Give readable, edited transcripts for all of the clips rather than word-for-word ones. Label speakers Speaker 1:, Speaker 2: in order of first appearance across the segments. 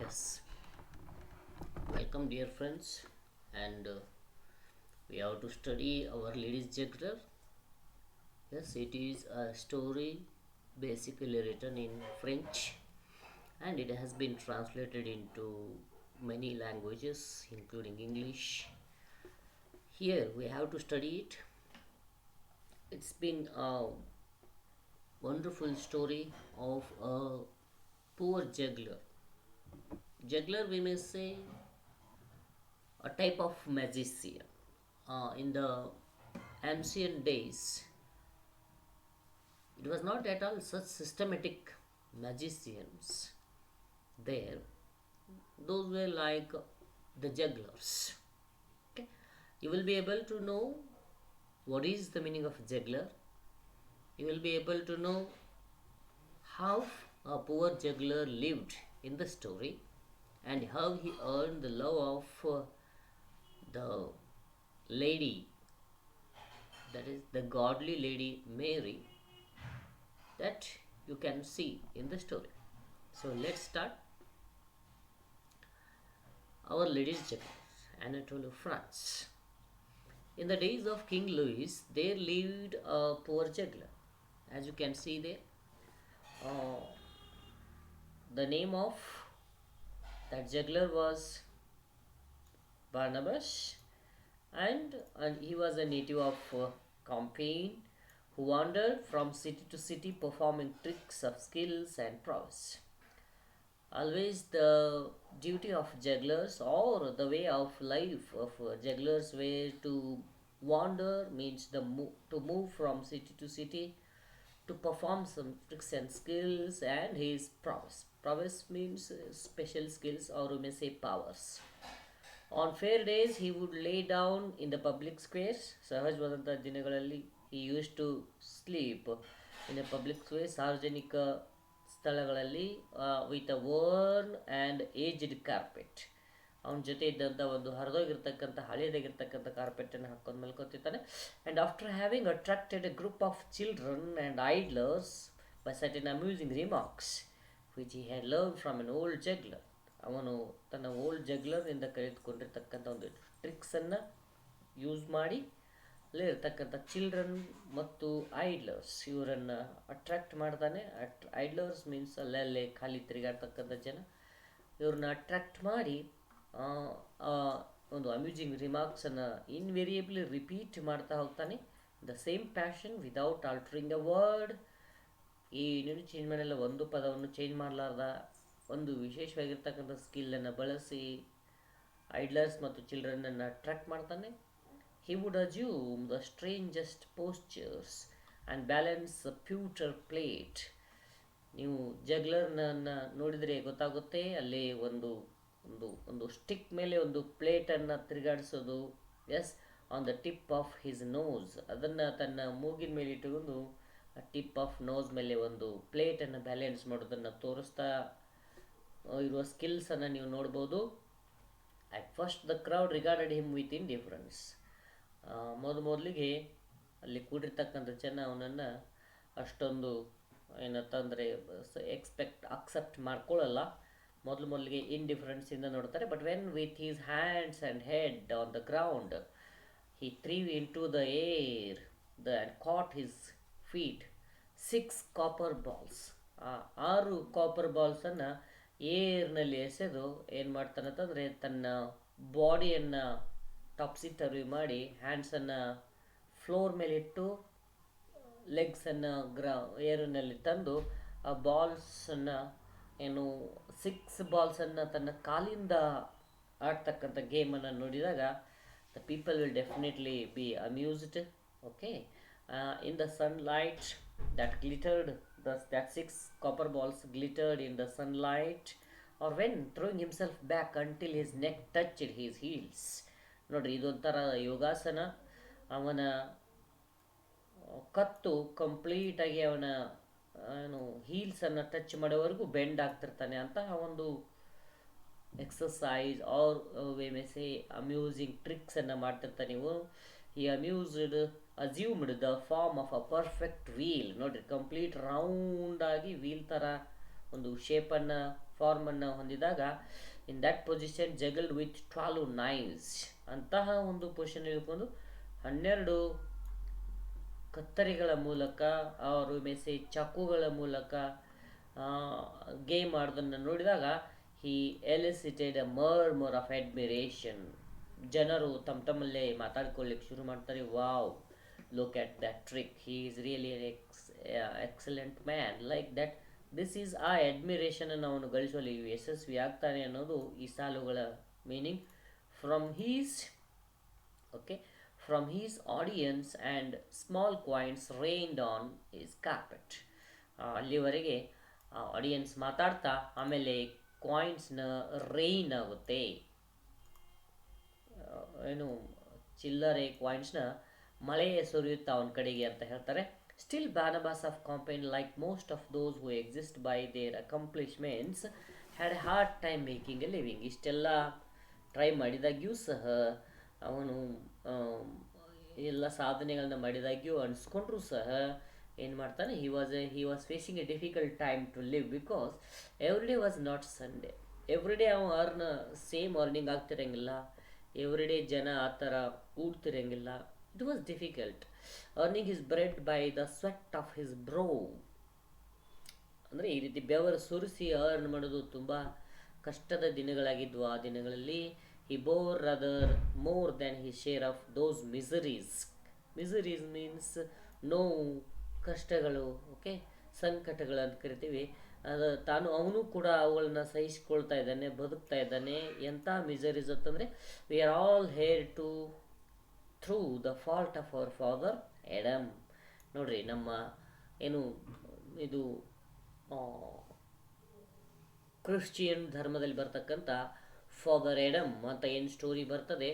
Speaker 1: Yes, welcome, dear friends, and we have to study our ladies' juggler. Yes, it is a story basically written in French, and it has been translated into many languages, including English. Here we have to study it. It's been a wonderful story of a poor juggler. Juggler, we may say, a type of magician. In the ancient days, it was not at all such systematic magicians there. Those were like the jugglers. Okay? You will be able to know what is the meaning of juggler. You will be able to know how a poor juggler lived in the story and how he earned the love of the lady, that is the godly lady Mary, that you can see in the story. So let's start. Our Lady's Juggler, Anatole, France. In the days of King Louis, there lived a poor juggler. As you can see there, uh, the name of that juggler was Barnabas, and he was a native of Compiègne, who wandered from city to city performing tricks of skills and prowess. Always the duty of jugglers or the way of life of jugglers were to wander, means to move from city to city to perform some tricks and skills and his prowess. Prowess means special skills, or we may say powers. On fair days he would lay down in the public squares. ಸಹಜವಾದಂಥ ದಿನಗಳಲ್ಲಿ he used to sleep in a public square, ಸಾರ್ವಜನಿಕ ಸ್ಥಳಗಳಲ್ಲಿ, with a worn and aged carpet. ಅವನ ಜೊತೆ ಇದ್ದಂಥ ಒಂದು ಹರಿದೋಗಿರ್ತಕ್ಕಂಥ ಹಳೇದಾಗಿರ್ತಕ್ಕಂಥ ಕಾರ್ಪೆಟನ್ನು ಹಾಕೊಂಡು ಮಲ್ಕೊತಿರ್ತಾನೆ. And after having attracted a group of children and idlers by certain amusing remarks which he had learn from an old juggler. ಅವನು ತನ್ನ ಓಲ್ಡ್ ಜಗ್ಲರ್ನಿಂದ ಕಲಿತುಕೊಂಡಿರ್ತಕ್ಕಂಥ ಒಂದು ಟ್ರಿಕ್ಸನ್ನು ಯೂಸ್ ಮಾಡಿ ಅಲ್ಲೇ ಇರ್ತಕ್ಕಂಥ ಚಿಲ್ಡ್ರನ್ ಮತ್ತು ಐಡ್ಲರ್ಸ್ ಇವರನ್ನು ಅಟ್ರಾಕ್ಟ್ ಮಾಡ್ತಾನೆ. ಐಡ್ಲರ್ಸ್ ಮೀನ್ಸ್ ಅಲ್ಲೇ ಖಾಲಿ ತಿರುಗಾಡ್ತಕ್ಕಂಥ ಜನ. ಇವ್ರನ್ನ ಅಟ್ರಾಕ್ಟ್ ಮಾಡಿ ಒಂದು ಅಮ್ಯೂಸಿಂಗ್ ರಿಮಾರ್ಕ್ಸನ್ನು ಇನ್ವೇರಿಯೇಬ್ಲಿ ರಿಪೀಟ್ ಮಾಡ್ತಾ ಹೋಗ್ತಾನೆ. The same fashion without altering a word. ಏನೇನು ಚೇಂಜ್ ಮಾಡಲ್ಲ, ಒಂದು ಪದವನ್ನು ಚೇಂಜ್ ಮಾಡಲಾರ್ದ ಒಂದು ವಿಶೇಷವಾಗಿರ್ತಕ್ಕಂಥ ಸ್ಕಿಲ್ಲನ್ನು ಬಳಸಿ ಐಡ್ಲರ್ಸ್ ಮತ್ತು ಚಿಲ್ಡ್ರನ್ನನ್ನು ಅಟ್ರಾಕ್ಟ್ ಮಾಡ್ತಾನೆ. He would assume the strangest postures and balance a pewter plate. ನೀವು ಜಗ್ಲರ್ನನ್ನು ನೋಡಿದರೆ ಗೊತ್ತಾಗುತ್ತೆ, ಅಲ್ಲಿ ಒಂದು ಒಂದು ಒಂದು ಸ್ಟಿಕ್ ಮೇಲೆ ಒಂದು ಪ್ಲೇಟನ್ನು ತಿರುಗಾಡಿಸೋದು. Yes, on the tip of his nose, ಅದನ್ನು ತನ್ನ ಮೂಗಿನ ಮೇಲೆ ಇಟ್ಟುಕೊಂಡು ಟಿಪ್ ಆಫ್ ನೋಸ್ ಮೇಲೆ ಒಂದು ಪ್ಲೇಟನ್ನು ಬ್ಯಾಲೆನ್ಸ್ ಮಾಡೋದನ್ನು ತೋರಿಸ್ತಾ ಇರುವ ಸ್ಕಿಲ್ಸನ್ನು ನೀವು ನೋಡ್ಬೋದು. At first the crowd regarded him with indifference. ಮೊದಲಿಗೆ ಅಲ್ಲಿ ಕೂಡಿರ್ತಕ್ಕಂಥ ಜನ ಅವನನ್ನು ಅಷ್ಟೊಂದು ಏನಂತಂದರೆ ಅಕ್ಸೆಪ್ಟ್ ಮಾಡ್ಕೊಳ್ಳಲ್ಲ. ಮೊದಲಿಗೆ ಇಂಡಿಫರೆನ್ಸಿಂದ ನೋಡ್ತಾರೆ. But when with his hands and head on the ground he threw into the air and caught his feet 6 copper balls. 6 copper ಬಾಲ್ಸನ್ನು ಏರ್ನಲ್ಲಿ ಎಸೆದು ಏನು ಮಾಡ್ತಾನಂತಂದರೆ ತನ್ನ ಬಾಡಿಯನ್ನು ಟಾಪ್ಸಿ ಟರ್ವಿ ಮಾಡಿ ಹ್ಯಾಂಡ್ಸನ್ನು ಫ್ಲೋರ್ ಮೇಲಿಟ್ಟು ಲೆಗ್ಸನ್ನು ಏರಿನಲ್ಲಿ ತಂದು ಆ ಬಾಲ್ಸನ್ನು ಏನು 6 ಬಾಲ್ಸನ್ನು ತನ್ನ ಕಾಲಿಂದ ಆಡ್ತಕ್ಕಂಥ ಗೇಮನ್ನು ನೋಡಿದಾಗ the people will definitely be amused. Okay, in the sunlight that glittered, that 6 copper balls glittered in the sunlight, or when throwing himself back until his neck touched his heels. ನೋಡ್ರಿ, ಇದೊಂಥರ ಯೋಗಾಸನ. ಅವನ ಕತ್ತು ಕಂಪ್ಲೀಟಾಗಿ ಅವನ ಹೀಲ್ಸನ್ನು ಟಚ್ ಮಾಡೋವರೆಗೂ ಬೆಂಡ್ ಆಗ್ತಿರ್ತಾನೆ ಅಂತ ಒಂದು exercise or we may say amusing ಟ್ರಿಕ್ಸನ್ನು ಮಾಡ್ತಿರ್ತಾನೆ ನೀವು. He assumed the form of a perfect wheel. ನೋಡಿರಿ, ಕಂಪ್ಲೀಟ್ ರೌಂಡಾಗಿ ವೀಲ್ ಥರ ಒಂದು ಶೇಪನ್ನು ಫಾರ್ಮನ್ನು ಹೊಂದಿದಾಗ in that position juggled with 12 knives ಅಂತಹ ಒಂದು ಪೊಸಿಷನ್ ಇಳ್ಕೊಂಡು 12 ಕತ್ತರಿಗಳ ಮೂಲಕ ಅವರು ಮೆಸೆ ಚಾಕುಗಳ ಮೂಲಕ ಗೇಮ್ ಆಡೋದನ್ನು ನೋಡಿದಾಗ ಹಿ ಎಲಿಸಿಟೆಡ್ ಅ ಮರ್ಮರ್ ಆಫ್ ಅಡ್ಮಿರೇಷನ್. ಜನರು ತಮ್ಮ ತಮ್ಮಲ್ಲೇ ಮಾತಾಡ್ಕೊಳ್ಳಿಕ್ಕೆ ಶುರು ಮಾಡ್ತಾರೆ, wow, look at that trick, he is really excellent man, like that. This is ಆ ಅಡ್ಮಿರೇಷನ್ ಅನ್ನು ಅವನು ಗಳಿಸುವಲ್ಲಿ ಯಶಸ್ವಿ ಆಗ್ತಾನೆ ಅನ್ನೋದು ಈ ಸಾಲುಗಳ meaning. From he's okay from he's audience and small coins rained on is carpet. ಅಲ್ಲಿವರೆಗೆ ಆಡಿಯನ್ಸ್ ಮಾತಾಡ್ತಾ ಆಮೇಲೆ ಕಾಯಿನ್ಸ್ನ ರೈನ್ ಆಗುತ್ತೆ, ಏನು ಚಿಲ್ಲರೆ ಕಾಯಿನ್ಸ್ನ ಮಳೆ ಸುರಿಯುತ್ತಾ ಅವನ ಕಡೆಗೆ ಅಂತ ಹೇಳ್ತಾರೆ. Still Barnabas of Compiegne like most of those who exist by their accomplishments had a hard time making a living. ಇಷ್ಟೆಲ್ಲ ಟ್ರೈ ಮಾಡಿದಾಗ್ಯೂ ಸಹ ಅವನು ಎಲ್ಲ ಸಾಧನೆಗಳನ್ನ ಮಾಡಿದಾಗ್ಯೂ ಅನಿಸ್ಕೊಂಡ್ರೂ ಸಹ ಏನು ಮಾಡ್ತಾನೆ, he was facing a difficult time to live because every day was not Sunday. Every day ಅವ ಸೇಮ್ ಅರ್ನಿಂಗ್ ಆಗ್ತಿರಂಗಿಲ್ಲ, ಎವ್ರಿ ಡೇ ಜನ ಆ ಥರ ಕೂಡ್ತಿರಂಗಿಲ್ಲ. It was difficult earning his bread by the sweat of his bro. ಅಂದರೆ ಈ ರೀತಿ ಬೆವರು ಸುರಿಸಿ ಅರ್ನ್ ಮಾಡೋದು ತುಂಬ ಕಷ್ಟದ ದಿನಗಳಾಗಿದ್ವು ಆ ದಿನಗಳಲ್ಲಿ. He bore rather more than he share of those miseries. Miseries means ನೋವು, ಕಷ್ಟಗಳು, ಓಕೆ, ಸಂಕಟಗಳು ಅಂತ ಕರಿತೀವಿ. ಅವನು ಕೂಡ ಅವುಗಳನ್ನ ಸಹಿಸ್ಕೊಳ್ತಾ ಇದ್ದಾನೆ, ಬದುಕ್ತಾ ಇದ್ದಾನೆ. ಎಂಥ ಮಿಸರೀಸ್ ಅಂತಂದರೆ, we are all heir to through the fault of our father Adam. ನೋಡ್ರಿ, ನಮ್ಮ ಏನು ಇದು ಕ್ರಿಶ್ಚಿಯನ್ ಧರ್ಮದಲ್ಲಿ ಬರ್ತಕ್ಕಂಥ ಫಾದರ್ ಎಡಮ್ ಅಂತ ಏನು ಸ್ಟೋರಿ ಬರ್ತದೆ,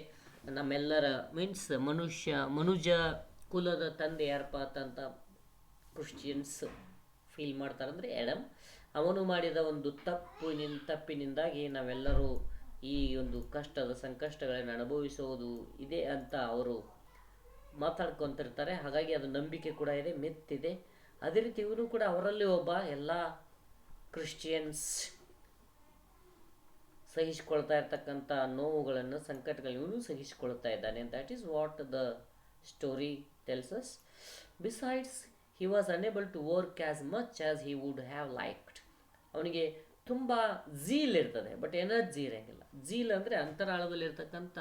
Speaker 1: ನಮ್ಮೆಲ್ಲರ ಮೀನ್ಸ್ ಮನುಜ ಕುಲದ ತಂದೆ ಯಾರಪ್ಪ ಅಂತ ಕ್ರಿಶ್ಚಿಯನ್ಸ್ ಫೀಲ್ ಮಾಡ್ತಾರಂದರೆ ಎಡಮ್. ಅವನು ಮಾಡಿದ ಒಂದು ತಪ್ಪಿನಿಂದಾಗಿ ನಾವೆಲ್ಲರೂ ಈ ಒಂದು ಸಂಕಷ್ಟಗಳನ್ನು ಅನುಭವಿಸುವುದು ಇದೆ ಅಂತ ಅವರು ಮಾತಾಡ್ಕೊತಿರ್ತಾರೆ. ಹಾಗಾಗಿ ಅದು ನಂಬಿಕೆ ಕೂಡ ಇದೆ, ಮಿತ್ತಿದೆ. ಅದೇ ರೀತಿ ಇವನು ಕೂಡ ಅವರಲ್ಲಿ ಒಬ್ಬ. ಎಲ್ಲ ಕ್ರಿಶ್ಚಿಯನ್ಸ್ ಸಹಿಸಿಕೊಳ್ತಾ ಇರ್ತಕ್ಕಂಥ ನೋವುಗಳನ್ನು, ಸಂಕಟಗಳನ್ನು ಇವನು ಸಹಿಸಿಕೊಳ್ತಾ ಇದ್ದಾನೆ. That is what the story tells us. Besides he was unable to work as much as he would have liked. ಅವನಿಗೆ ತುಂಬ ಝೀಲ್ ಇರ್ತದೆ, ಬಟ್ ಎನರ್ಜಿ ಇರೋಂಗಿಲ್ಲ. ಝೀಲ್ ಅಂದರೆ ಅಂತರಾಳದಲ್ಲಿರ್ತಕ್ಕಂಥ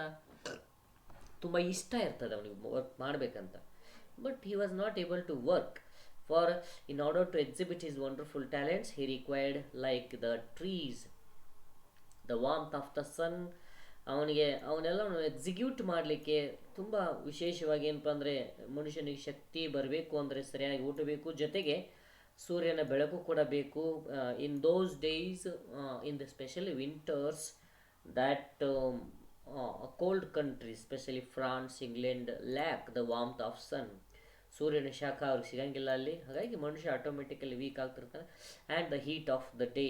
Speaker 1: ತುಂಬ ಇಷ್ಟ ಇರ್ತದೆ ಅವನಿಗೆ ವರ್ಕ್ ಮಾಡಬೇಕಂತ. But he was not able to work. For in order to exhibit his wonderful talents he required like the trees the warmth of the sun. ಅವನ್ನೆಲ್ಲ ಎಕ್ಸಿಕ್ಯೂಟ್ ಮಾಡಲಿಕ್ಕೆ ತುಂಬ ವಿಶೇಷವಾಗಿ ಏನಪ್ಪ ಅಂದರೆ, ಮನುಷ್ಯನಿಗೆ ಶಕ್ತಿ ಬರಬೇಕು ಅಂದರೆ ಸರಿಯಾಗಿ ಊಟ ಬೇಕು, ಜೊತೆಗೆ ಸೂರ್ಯನ ಬೆಳಕು ಕೂಡ ಬೇಕು. In those days, in the specially winters, that cold countries specially France, England lack the warmth of sun. ಸೂರ್ಯನ ಶಾಖ ಅವ್ರಿಗೆ ಸಿಗಂಗಿಲ್ಲ ಅಲ್ಲಿ. ಹಾಗಾಗಿ ಮನುಷ್ಯ ಆಟೋಮೆಟಿಕಲಿ ವೀಕ್ ಆಗ್ತಿರ್ತಾನೆ. And the heat of the day,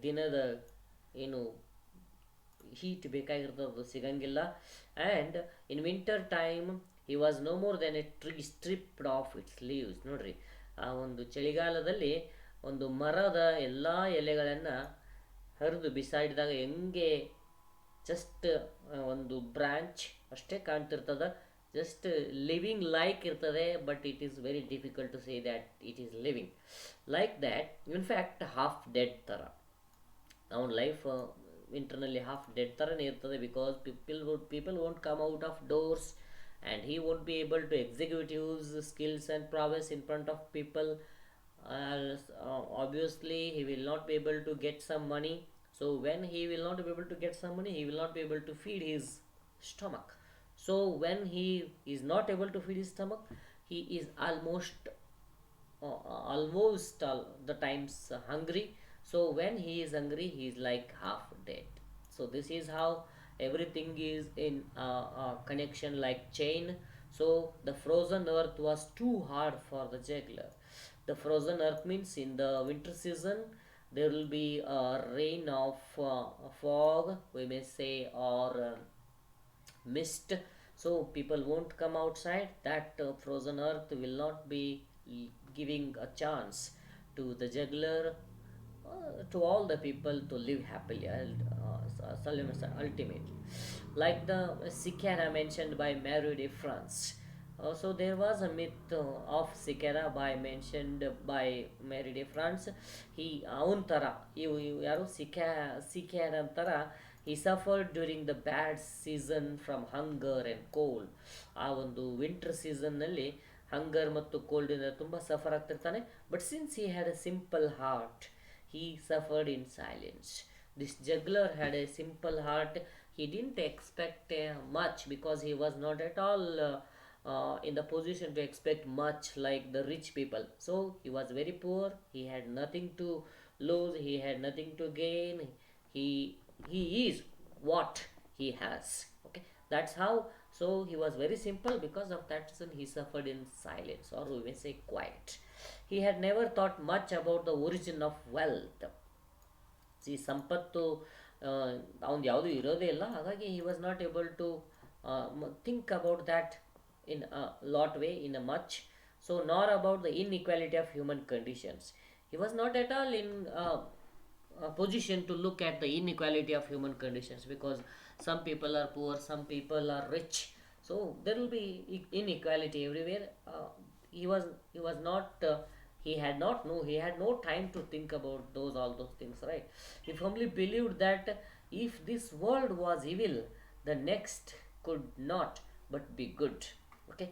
Speaker 1: ದಿನದ ಏನು ಹೀಟ್ ಬೇಕಾಗಿರ್ತದೆ ಅದು ಸಿಗಂಗಿಲ್ಲ. And in winter time he was no more than a tree stripped of its leaves. ನೋಡ್ರಿ, ಆ ಒಂದು ಚಳಿಗಾಲದಲ್ಲಿ ಒಂದು ಮರದ ಎಲ್ಲ ಎಲೆಗಳನ್ನು ಹರಿದು ಬಿಸಾಡಿದಾಗ ಹೆಂಗೆ ಜಸ್ಟ್ ಒಂದು ಬ್ರಾಂಚ್ ಅಷ್ಟೇ ಕಾಣ್ತಿರ್ತದೆ, ಜಸ್ಟ್ ಲಿವಿಂಗ್ ಲೈಕ್ ಇರ್ತದೆ. But it is very difficult to say that it is living like that. In fact half dead ಥರ ಅವನ ಲೈಫ್ ಇಂಟರ್ನಲ್ಲಿ ಹಾಫ್ ಡೆಡ್ ಥರನೇ ಇರ್ತದೆ. Because people won't come out of doors and he won't be able to execute his skills and prowess in front of people. Obviously he will not be able to get some money. So when he will not be able to get some money, he will not be able to feed his stomach. So when he is not able to feed his stomach, he is almost all the times hungry. So when he is hungry, he is like half dead. So this is how everything is in a connection like chain. So the frozen earth was too hard for the juggler. The frozen earth means in the winter season there will be a rain of fog, we may say, or mist. So people won't come outside. That frozen earth will not be giving a chance to the juggler to all the people to live happily, ultimately. Like the cicada mentioned by Mary de France. So there was a myth of cicada by mentioned by Mary de France. He ಅವನ ಥರ ಇವು ಯಾರು cicada ಅಂತಾರ. He suffered during the bad season from hunger and cold. ಆ ಒಂದು winter ಸೀಸನ್ನಲ್ಲಿ ಹಂಗರ್ ಮತ್ತು ಕೋಲ್ಡಿಂದ ತುಂಬ ಸಫರ್ ಆಗ್ತಿರ್ತಾನೆ. But since he had a simple heart, he suffered in silence. This juggler had a simple heart. He didn't expect much because he was not at all in the position to expect much like the rich people. So he was very poor. He had nothing to lose. He had nothing to gain. He he is what he has. Okay, that's how. So he was very simple. Because of that reason he suffered in silence, or we may say quiet. He had never thought much about the origin of wealth. ಈ ಸಂಪತ್ತು ಅವನು ಯಾವುದೂ ಇರೋದೇ ಇಲ್ಲ, ಹಾಗಾಗಿ he was not able to think about that in lot way in a much. So nor about the inequality of human conditions. He was not at all in position to look at the inequality of human conditions, because some people are poor, some people are rich, so there will be inequality everywhere. He was he was not he had not no he had no time to think about all those things, right? He firmly believed that if this world was evil, the next could not but be good. Okay,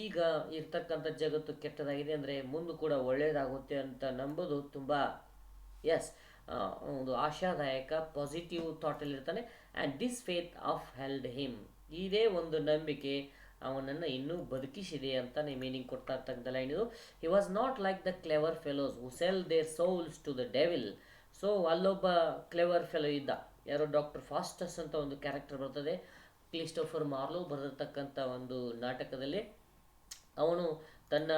Speaker 1: ಈಗ ಇರ್ತಕ್ಕಂಥ ಜಗತ್ತು ಕೆಟ್ಟದಾಗಿದೆ ಅಂದರೆ ಮುಂದೆ ಕೂಡ ಒಳ್ಳೆಯದಾಗುತ್ತೆ ಅಂತ ನಂಬೋದು ತುಂಬ ಎಸ್ ಒಂದು ಆಶಾದಾಯಕ ಪಾಸಿಟಿವ್ ಥಾಟಲ್ಲಿರ್ತಾನೆ. And this faith upheld him, ಇದೇ ಒಂದು ನಂಬಿಕೆ ಅವನನ್ನು ಇನ್ನೂ ಬದುಕಿಸಿದೆ ಅಂತಾನೆ ಮೀನಿಂಗ್ ಕೊಡ್ತಾ ಇರ್ತಕ್ಕಂಥ ಲೈನ್ ಇದು. He was not like the clever fellows who sell their souls to the devil. So ಅಲ್ಲೊಬ್ಬ ಕ್ಲೆವರ್ ಫೆಲೋ ಇದ್ದ, ಯಾರೋ ಡಾಕ್ಟರ್ ಫಾಸ್ಟಸ್ ಅಂತ ಒಂದು ಕ್ಯಾರೆಕ್ಟರ್ ಬರ್ತದೆ ಕ್ರಿಸ್ಟೋಫರ್ ಮಾರ್ಲೋ ಬರೆದಿರ್ತಕ್ಕಂಥ ಒಂದು ನಾಟಕದಲ್ಲಿ. ಅವನು ತನ್ನ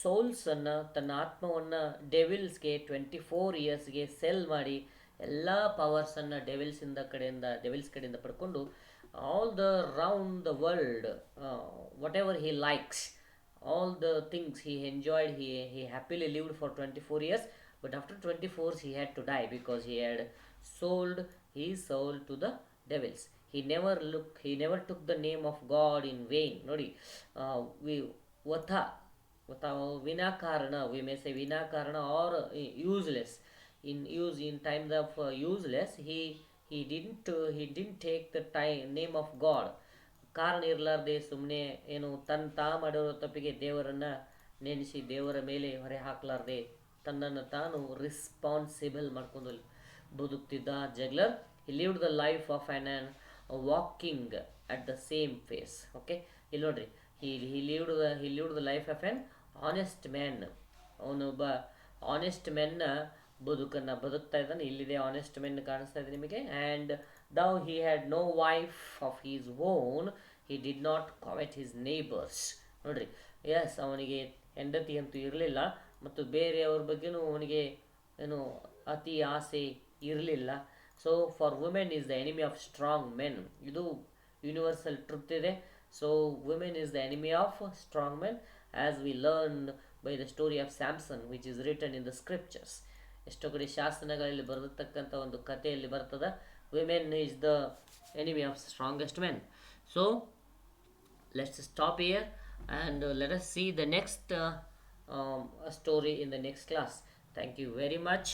Speaker 1: ಸೋಲ್ಸನ್ನು, ತನ್ನ ಆತ್ಮವನ್ನು ಡೆವಿಲ್ಸ್ಗೆ 24 ಇಯರ್ಸ್ಗೆ ಸೆಲ್ ಮಾಡಿ ಎಲ್ಲ ಪವರ್ಸನ್ನು ಡೆವಿಲ್ಸ್ ಕಡೆಯಿಂದ ಪಡ್ಕೊಂಡು all the round the world, what ever he likes, all the things he enjoyed, he happily lived for 24 years. But after 24 he had to die because he had sold his soul to the devils. He never took the name of God in vain. Nodi, vinakarana, we may say vinakarana, or useless. In times of useless, he didn't take the name of God. ಕಾರಣ ಇರಲಾರ್ದೆ ಸುಮ್ಮನೆ ಏನು ತಾ ಮಾಡಿರೋ ತಪ್ಪಿಗೆ ದೇವರನ್ನು ನೆನೆಸಿ ದೇವರ ಮೇಲೆ ಹೊರೆ ಹಾಕಲಾರ್ದೆ ತನ್ನನ್ನು ತಾನು ರಿಸ್ಪಾನ್ಸಿಬಲ್ ಮಾಡ್ಕೊಂಡು ಬದುಕ್ತಿದ್ದ juggler. He lived the life of an walking at the same face. Okay, ಇಲ್ಲಿ ನೋಡ್ರಿ, he lived the life of an honest man. ಅವನೊಬ್ಬ ಆನೆಸ್ಟ್ ಮೆನ್ನ ಬದುಕನ್ನು ಬದುಕ್ತಾ ಇದ್ದಾನೆ. ಇಲ್ಲಿದೆ ಆನೆಸ್ಟ್ ಮೆನ್ ಕಾಣಿಸ್ತಾ ಇದೆ ನಿಮಗೆ. And though he had no wife of his own, he did not covet his neighbours. ನೋಡ್ರಿ, ಎಸ್, ಅವನಿಗೆ ಹೆಂಡತಿ ಅಂತೂ ಇರಲಿಲ್ಲ ಮತ್ತು ಬೇರೆಯವ್ರ ಬಗ್ಗೆನೂ ಅವನಿಗೆ ಏನು ಅತಿ ಆಸೆ ಇರಲಿಲ್ಲ. So for women is the enemy of strong men. ಇದು ಯೂನಿವರ್ಸಲ್ ಟ್ರುತ್ ಇದೆ. So women is the enemy of strong men, as we learned by the story of Samson, which is written in the scriptures. ಎಷ್ಟೋ ಕಡೆ ಶಾಸನಗಳಲ್ಲಿ ಬರೆದಿರ್ತಕ್ಕಂಥ ಒಂದು ಕಥೆಯಲ್ಲಿ ಬರ್ತದೆ, women is the enemy of strongest men. So let's stop here and let us see the next story in the next class. Thank you very much.